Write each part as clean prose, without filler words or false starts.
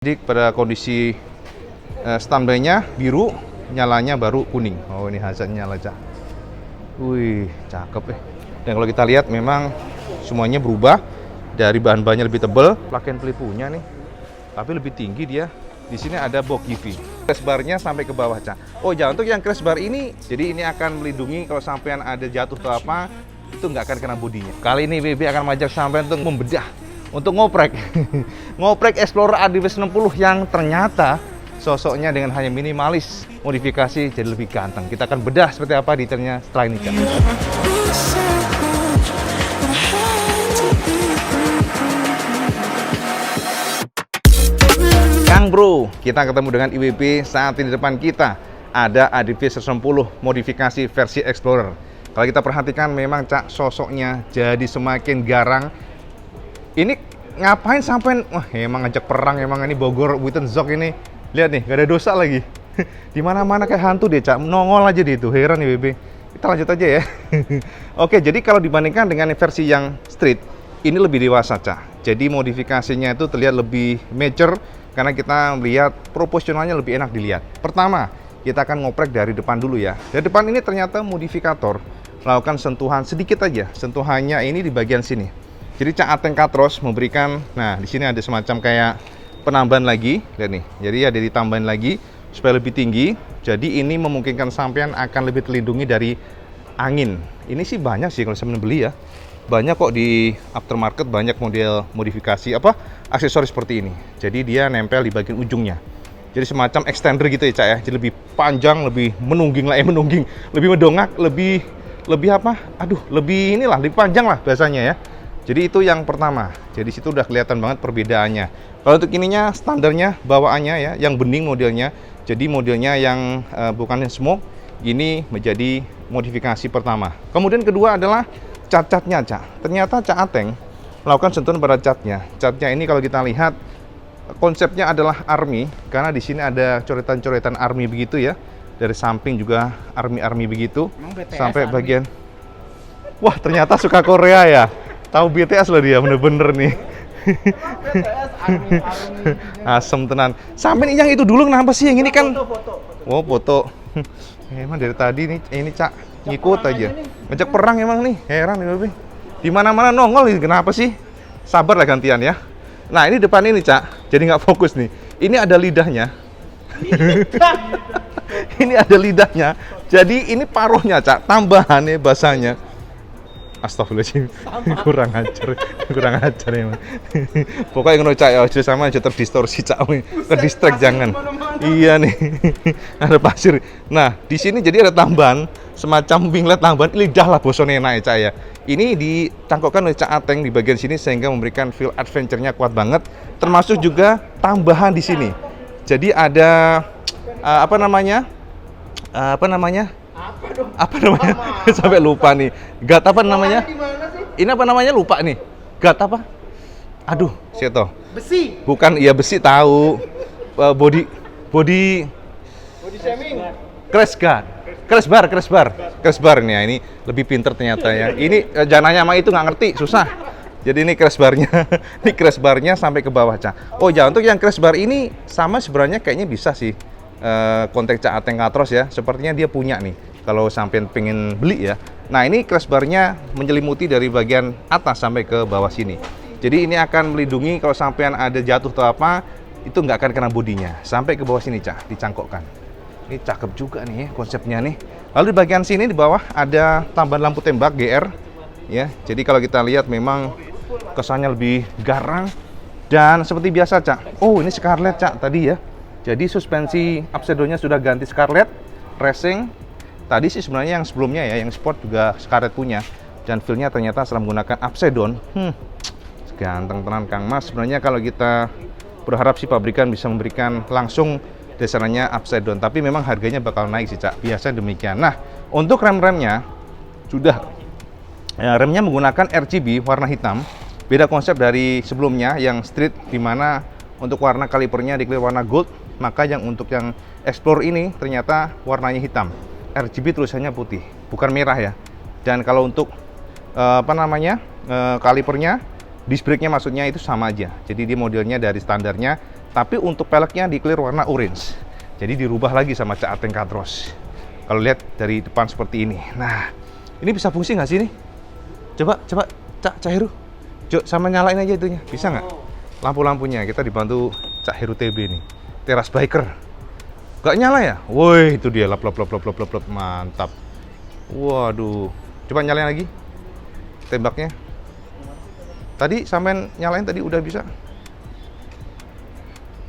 Jadi pada kondisi standby-nya biru, nyalanya baru kuning. Oh, ini hazardnya nyala, Cak. Wih, cakep ya. Dan kalau kita lihat memang semuanya berubah dari bahan-bahannya lebih tebal, plug-in play punya nih. Tapi lebih tinggi dia. Di sini ada box UV. Crash bar-nya sampai ke bawah, Cak. Oh, jangan untuk yang crash bar ini, jadi ini akan melindungi kalau sampean ada jatuh atau apa, itu nggak akan kena bodinya. Kali ini WB akan mengajak sampean untuk membedah, untuk ngoprek ngoprek Explorer ADV 60 yang ternyata sosoknya dengan hanya minimalis modifikasi jadi lebih ganteng. Kita akan bedah seperti apa detailnya setelah ini, Cak. Kang Bro, kita ketemu dengan IWB. Saat ini di depan kita ada ADV 160 modifikasi versi Explorer. Kalau kita perhatikan memang, Cak, sosoknya jadi semakin garang. Ini ngapain sampai, wah emang ngajak perang, emang ini Bogor Wittenzog ini. Lihat nih, gak ada dosa lagi. Di mana-mana kayak hantu deh, Cak. Nongol aja dia itu, heran nih BB. Kita lanjut aja ya. Oke, jadi kalau dibandingkan dengan versi yang street, ini lebih dewasa, Cak. Jadi modifikasinya itu terlihat lebih mature karena kita melihat proporsionalnya lebih enak dilihat. Pertama, kita akan ngoprek dari depan dulu ya. Dari depan ini ternyata modifikator melakukan sentuhan sedikit aja. Sentuhannya ini di bagian sini. Jadi Cak Ateng Katros memberikan, nah di sini ada semacam kayak penambahan lagi, lihat nih. Jadi ada ditambahin lagi supaya lebih tinggi. Jadi ini memungkinkan sampean akan lebih terlindungi dari angin. Ini sih banyak sih kalau sampean beli ya. Banyak kok di aftermarket, banyak model modifikasi aksesoris seperti ini. Jadi dia nempel di bagian ujungnya. Jadi semacam extender gitu ya, Cak ya. Jadi lebih panjang, lebih menungging lah, lebih mendongak, lebih lebih panjang lah bahasanya ya. Jadi itu yang pertama. Jadi situ udah kelihatan banget perbedaannya. Kalau untuk ininya standarnya bawaannya ya, yang bening modelnya. Jadi modelnya yang bukan yang smoke, ini menjadi modifikasi pertama. Kemudian kedua adalah cat-catnya, Cak. Ternyata Cak Ateng melakukan sentuhan pada catnya. Catnya ini kalau kita lihat konsepnya adalah army, karena di sini ada coretan-coretan army begitu ya. Dari samping juga army begitu. Sampai army. Bagian. Wah, ternyata suka Korea ya. Tahu BTS loh dia, bener-bener nih. Asem tenan. Sampai yang itu dulu kenapa sih? Yang ini kan foto. Oh, foto. Emang dari tadi nih, ini Cak ngikut aja. Ngajak perang emang nih. Heran nih, Babe. Di mana-mana nongol nih, kenapa sih? Sabar lah gantian ya. Nah, ini depan ini, Cak. Jadi nggak fokus nih. Ini ada lidahnya. Ini ada lidahnya. Jadi ini paruhnya, Cak. Tambahan nih bahasanya. Astagfirullahaladzim, kurang ajar emang. Pokoknya ngono, Cak ya, aja sama aja terdistorsi, Cak. Terdistract jangan. Iya nih. Ada pasir. Nah, di sini jadi ada tambahan semacam winglet tambahan lidah lah bosone enak ya, Cak ya. Ini dicangkokkan oleh Cak Ateng di bagian sini sehingga memberikan feel adventure-nya kuat banget. Termasuk juga tambahan di sini. Jadi ada apa namanya? Sampai lupa nih. Gat apa namanya? Ini apa namanya? Lupa nih. Gat apa? Aduh, Seto. Besi. Bukan, iya besi tahu. Body shaming. Crash bar nih ya. Ini lebih pinter ternyata ya. Ini jangan nanya sama itu, nggak ngerti, susah. Jadi ini crash barnya, ini crash barnya sampai ke bawah, Cak. Oh ya, untuk yang crash bar ini sama sebenarnya kayaknya bisa sih kontak Cak Ateng Katros ya. Sepertinya dia punya nih. Kalau sampean pengen beli ya. Nah, ini crash bar-nya menyelimuti dari bagian atas sampai ke bawah sini. Jadi ini akan melindungi kalau sampean ada jatuh atau apa, itu nggak akan kena bodinya. Sampai ke bawah sini, Cak, dicangkokkan. Ini cakep juga nih ya konsepnya nih. Lalu di bagian sini di bawah ada tambahan lampu tembak GR ya. Jadi kalau kita lihat memang kesannya lebih garang dan seperti biasa, Cak. Oh, ini Scarlett, Cak, tadi ya. Jadi suspensi upside-down-nya sudah ganti Scarlett racing. Tadi sih sebenarnya yang sebelumnya ya, yang sport juga Scarlett punya. Dan feel-nya ternyata setelah menggunakan upside down, ganteng tenan Kang Mas. Sebenarnya kalau kita berharap sih pabrikan bisa memberikan langsung desainnya upside down. Tapi memang harganya bakal naik sih, Cak. Biasanya demikian. Nah, untuk rem-remnya sudah ya, remnya menggunakan RGB warna hitam. Beda konsep dari sebelumnya yang street, dimana untuk warna kalipernya diklik warna gold. Maka yang untuk yang Explorer ini ternyata warnanya hitam. RGB tulisannya putih, bukan merah ya. Dan kalau untuk kalipernya, disc brake-nya maksudnya itu sama aja. Jadi dia modelnya dari standarnya Tapi untuk peleknya di clear warna orange. Jadi dirubah lagi sama Cak Ateng Katros. Kalau lihat dari depan seperti ini. Nah, ini bisa fungsi nggak sih ini? Coba Cak Heru. Sama nyalain aja itunya. Bisa nggak? Lampu-lampunya kita dibantu Cak Heru TB nih. Teras biker. Gak nyala ya? Woi, itu dia lap. Mantap. Waduh. Coba nyalain lagi. Tembaknya. Tadi sampean nyalain tadi udah bisa.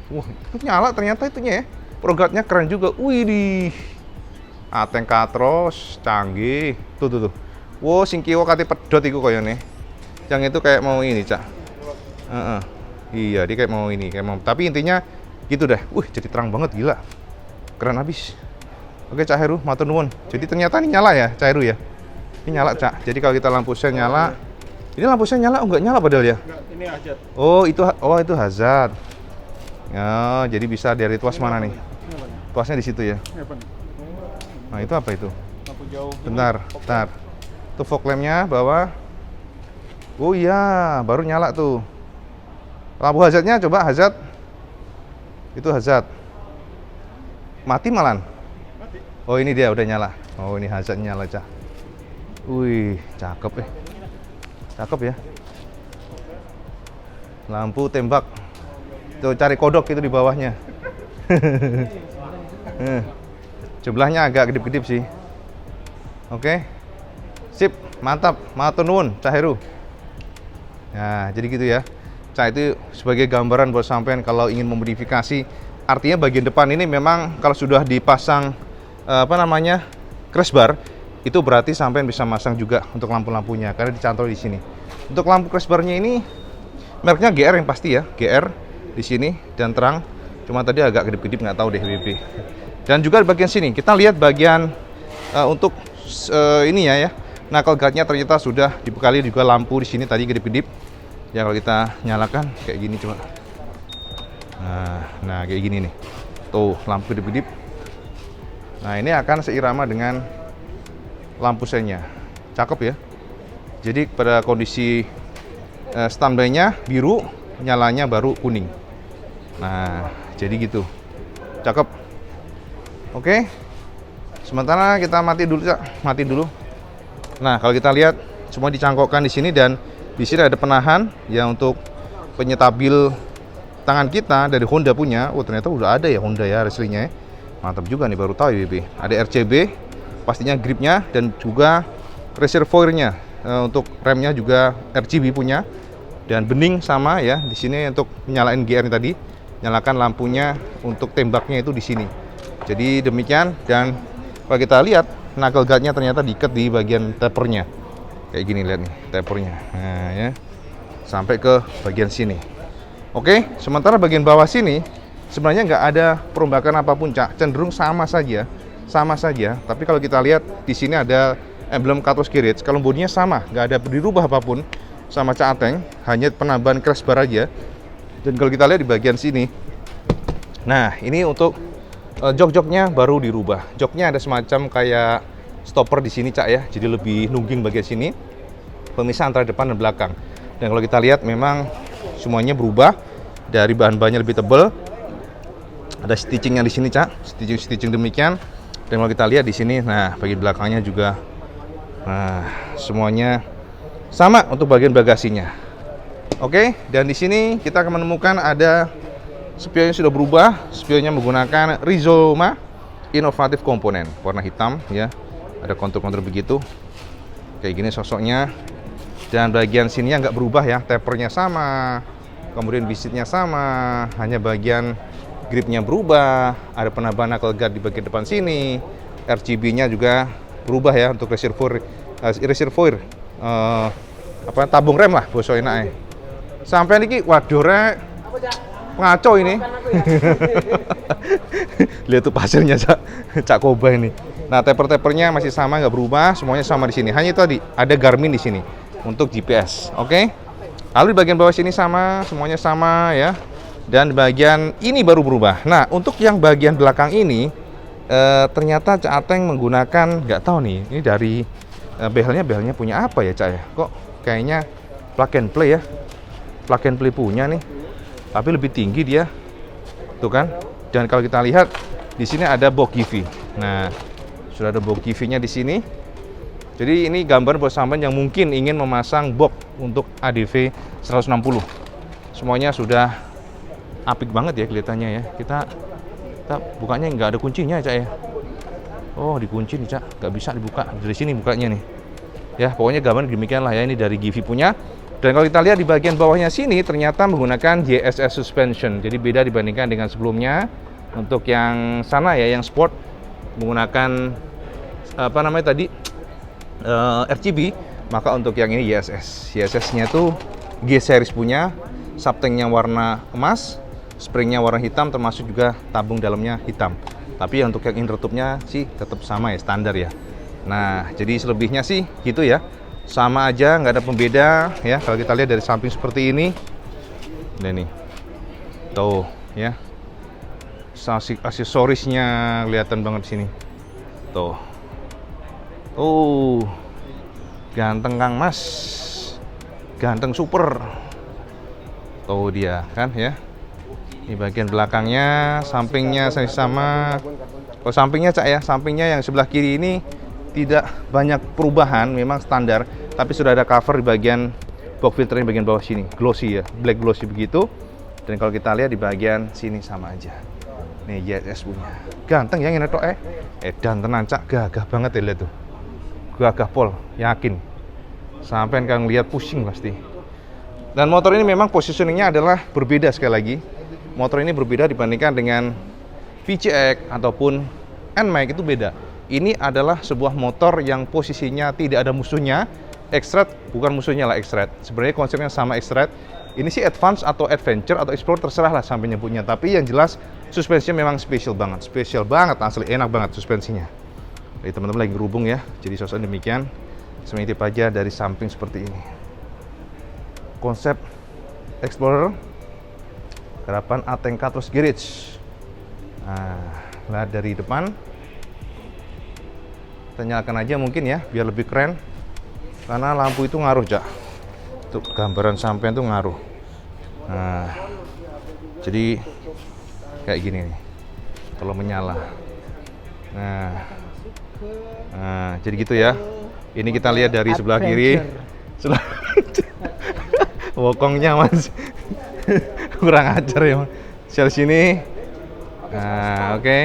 Wah, itu nyala ternyata itunya ya. Programnya keren juga. Widih. Ateng Katros, canggih. Tuh. Wow, sing kiwa kate pedot iku koyone. Yang itu kayak mau ini, Cak. Iya, dia kayak mau ini, tapi intinya gitu deh. Jadi terang banget, gila. Keren habis. Oke, Cak Heru, matur nuwun. Jadi ternyata ini nyala ya, Cak Heru ya. Ini nyala, Cak. Jadi kalau kita lampu sen nyala, ini lampu sen nyala, enggak nyala padahal ya? Enggak, ini hazard. Itu hazard. Ya, jadi bisa dari tuas mana nih? Tuasnya di situ ya. Nah, itu apa itu? Lampu jauh. Bentar. Itu fog lampnya bawah. Oh iya, baru nyala tuh. Lampu hazardnya coba hazard. Itu hazard. Mati malan. Mati. Oh, ini dia udah nyala. Oh, ini hazardnya nyala, Cak. Wih, cakep Cakep ya. Lampu tembak. Tuh cari kodok itu di bawahnya. Jumlahnya agak kedip-kedip sih. Oke. Sip, mantap. Matur nuwun, Cak Heru. Nah, jadi gitu ya. Cak, itu sebagai gambaran buat sampean kalau ingin memodifikasi. Artinya bagian depan ini memang kalau sudah dipasang crash bar, itu berarti sampean bisa masang juga untuk lampu-lampunya karena dicantol di sini. Untuk lampu crash barnya ini mereknya GR yang pasti ya, GR di sini dan terang. Cuma tadi agak kedip-kedip, nggak tahu deh WB. Dan juga di bagian sini kita lihat bagian untuk ini ya. Knuckle guardnya ternyata sudah dibekali juga lampu di sini tadi kedip-kedip. Ya kalau kita nyalakan kayak gini coba. Nah kayak gini nih. Tuh lampu kedip-kedip. Nah ini akan seirama dengan lampu sennya. Cakep ya. Jadi pada kondisi standby-nya biru, nyalanya baru kuning. Nah, jadi gitu. Cakep. Oke. Sementara kita mati dulu, Cak. Mati dulu. Nah, kalau kita lihat semua dicangkokkan di sini dan di sini ada penahan ya untuk penyetabil tangan kita dari Honda punya. Oh, ternyata udah ada ya Honda ya aslinya. Mantap juga nih, baru tahu ya, BB. Ada RCB, pastinya gripnya dan juga reservoirnya. Untuk remnya juga RGB punya. Dan bening sama ya di sini untuk nyalain GR tadi, nyalakan lampunya untuk tembaknya itu di sini. Jadi demikian, dan kalau kita lihat knuckle guardnya ternyata diikat di bagian tapernya. Kayak gini lihat nih tapernya. Nah ya. Sampai ke bagian sini. Oke, sementara bagian bawah sini sebenarnya nggak ada perombakan apapun, Cak. Cenderung sama saja. Tapi kalau kita lihat di sini ada emblem Katros Garage. Kalau bodinya sama, nggak ada dirubah apapun sama Cak Ateng, hanya penambahan crash bar aja. Dan kalau kita lihat di bagian sini, nah ini untuk jok-joknya baru dirubah. Joknya ada semacam kayak stopper di sini, Cak ya, jadi lebih nungging bagian sini, pemisah antara depan dan belakang. Dan kalau kita lihat memang semuanya berubah dari bahan-bahannya lebih tebal. Ada stitchingnya di sini, Cak, stitching demikian. Dan kalau kita lihat di sini, nah bagian belakangnya juga, nah semuanya sama untuk bagian bagasinya. Oke, dan di sini kita akan menemukan ada spionnya sudah berubah. Spionnya menggunakan Rizoma inovatif komponen warna hitam ya. Ada kontur-kontur begitu. Kayak gini sosoknya. Dan bagian sininya nggak berubah ya, tapernya sama. Kemudian bisitnya sama, hanya bagian gripnya berubah. Ada penambahan knuckle guard di bagian depan sini. RGB-nya juga berubah ya untuk reservoir tabung rem lah bosok enak. Sampai niki waduh rek ngaco ini. Lihat tuh pasirnya Cak Koba ini. Nah, taper-tapernya masih sama, nggak berubah, semuanya sama di sini. Hanya tadi ada Garmin di sini untuk GPS. Oke. Lalu di bagian bawah sini sama, semuanya sama ya. Dan di bagian ini baru berubah. Nah, untuk yang bagian belakang ini ternyata Cak Ateng menggunakan, nggak tahu nih, ini dari behelnya punya apa ya, Cak ya? Kok kayaknya plug and play ya. Plug and play punya nih. Tapi lebih tinggi dia. Tuh kan. Dan kalau kita lihat di sini ada box GV. Nah, sudah ada box GV-nya di sini. Jadi ini gambar buat sampean yang mungkin ingin memasang box untuk ADV 160. Semuanya sudah apik banget ya kelihatannya ya. Kita bukanya nggak ada kuncinya, Cak ya. Oh, dikunci nih, Cak. Nggak bisa dibuka. Dari sini bukanya nih. Ya, pokoknya gambar demikian lah ya. Ini dari GV punya. Dan kalau kita lihat di bagian bawahnya sini ternyata menggunakan JSS suspension. Jadi beda dibandingkan dengan sebelumnya. Untuk yang sana ya, yang sport menggunakan apa namanya tadi RGB, maka untuk yang ini YSS. YSS-nya tuh G series punya, subtanknya warna emas, springnya warna hitam, termasuk juga tabung dalamnya hitam. Tapi untuk yang inner tube-nya sih tetap sama ya, standar ya. Nah, jadi selebihnya sih gitu ya. Sama aja, nggak ada pembeda ya. Kalau kita lihat dari samping seperti ini, nah nih, tuh ya, aksesorisnya kelihatan banget di sini. Tuh, ganteng Kang Mas, ganteng super. Tuh dia kan ya. Ini bagian belakangnya, sampingnya sama. Kalau sampingnya, Cak ya, sampingnya yang sebelah kiri ini tidak banyak perubahan, memang standar, tapi sudah ada cover di bagian box filter di bagian bawah sini, glossy ya, black glossy begitu. Dan kalau kita lihat di bagian sini sama aja. Nih JSS punya. Ganteng ya ini tok dan tenan, Cak, gagah banget ya lihat tuh. Gagah pol, yakin. Sampai kan lihat pusing pasti. Dan motor ini memang positioningnya adalah berbeda sekali lagi. Motor ini berbeda dibandingkan dengan VCX ataupun NMAX, itu beda. Ini adalah sebuah motor yang posisinya tidak ada musuhnya. X-Trail bukan musuhnya lah, X-Trail. Sebenarnya konsepnya sama X-Trail. Ini sih advance atau adventure atau explore, terserah lah sampai nyebutnya. Tapi yang jelas suspensinya memang spesial banget asli, enak banget suspensinya. Jadi teman-teman lagi ngerubung ya. Jadi suasana demikian. Sementip aja dari samping seperti ini. Konsep Explorer, garapan Ateng Katros Garage. Nah, lihat dari depan. Kita nyalakan aja mungkin ya, biar lebih keren. Karena lampu itu ngaruh, Cak. Untuk gambaran sampean tuh ngaruh. Nah, jadi kayak gini nih. Kalau menyala. Nah, jadi gitu ya. Ini kita lihat dari sebelah kiri. Wokongnya Mas. Kurang ajar ya. Dari sini. Nah, oke.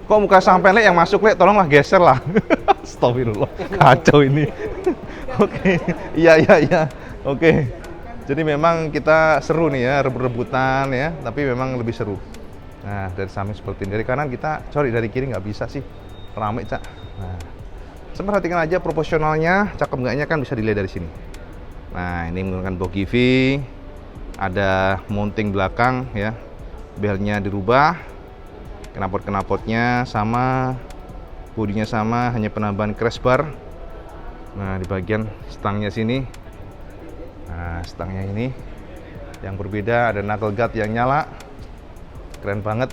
Kok muka sampean yang masuk tolonglah geser lah. Astagfirullah, kacau ini. Oke. Iya. Oke. Jadi memang kita seru nih ya, rebut-rebutan ya, tapi memang lebih seru. Nah, dari samping seperti ini. Dari kanan kita, dari kiri nggak bisa sih. Ramai, Cak. Nah, perhatikan aja proporsionalnya, cakep nggaknya kan bisa dilihat dari sini. Nah, ini menggunakan box GV. Ada mounting belakang ya. Belnya dirubah. Knalpot-knalpotnya sama, bodinya sama, hanya penambahan crash bar. Nah, di bagian stangnya sini, nah stangnya ini yang berbeda, ada knuckle guard yang nyala, keren banget.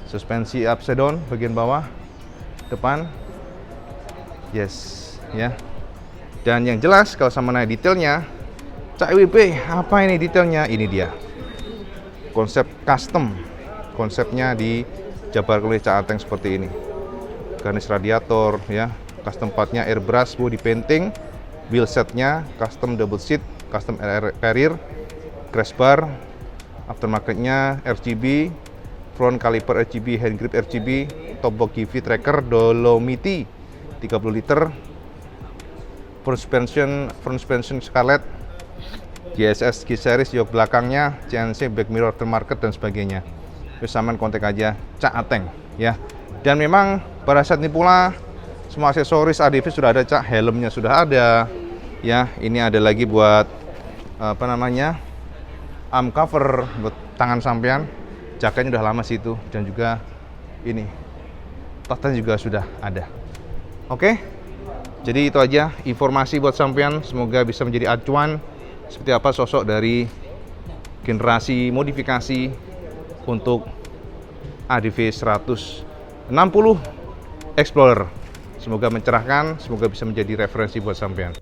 Suspensi upside down bagian bawah, depan, yes ya. Dan yang jelas kalau sama naik detailnya, Cak WP, apa ini detailnya? Ini dia, konsep custom. Konsepnya dijabarkan oleh Cak Ateng seperti ini. Garnish radiator ya, custom partnya airbrush, body painting, wheel setnya custom double seat, custom carrier, crash bar, aftermarketnya RGB, front caliper RGB, hand grip RGB, top box GV tracker Dolomiti 30 liter, front suspension Scarlett, JSS G series, jok belakangnya CNC, back mirror aftermarket dan sebagainya. Saman kontak aja Cak Ateng ya. Dan memang pada saat ini pula semua aksesoris ADV sudah ada, Cak. Helmnya sudah ada ya. Ini ada lagi buat apa namanya, arm cover buat tangan sampean. Jaketnya udah lama sih itu. Dan juga ini tatanya juga sudah ada. Oke, jadi itu aja informasi buat sampean. Semoga bisa menjadi acuan seperti apa sosok dari generasi modifikasi untuk ADV 160 Explorer. Semoga mencerahkan, semoga bisa menjadi referensi buat sampean.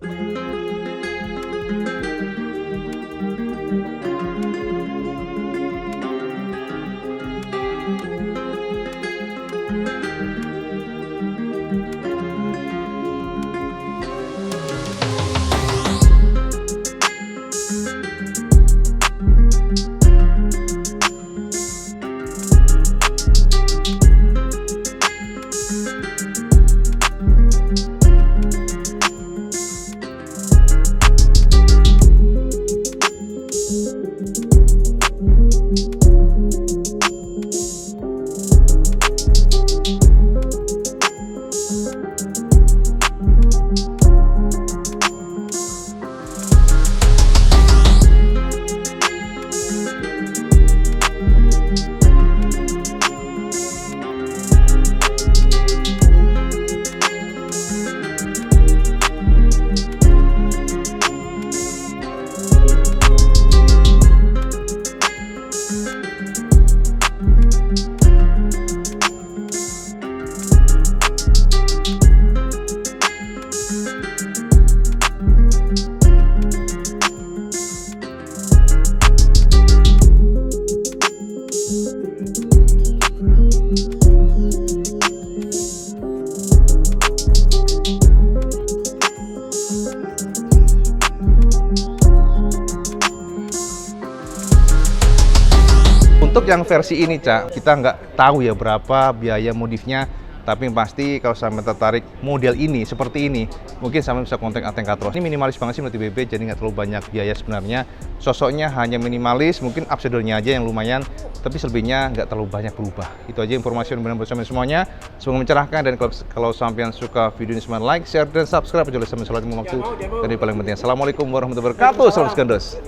Untuk yang versi ini, Cak, kita nggak tahu ya berapa biaya modifnya. Tapi yang pasti kalau sampai tertarik model ini, seperti ini, mungkin sampai bisa kontak Ateng Katros. Ini minimalis banget sih menurut BB, jadi nggak terlalu banyak biaya sebenarnya. Sosoknya hanya minimalis, mungkin upside-nya aja yang lumayan, tapi selebihnya nggak terlalu banyak berubah. Itu aja informasi yang benar bersama semuanya. Semoga mencerahkan, dan kalau sampai suka video ini, semua like, share, dan subscribe. Jangan lupa sampai sholat waktu. Dan yang paling penting, assalamualaikum warahmatullahi wabarakatuh. Salam Skandos.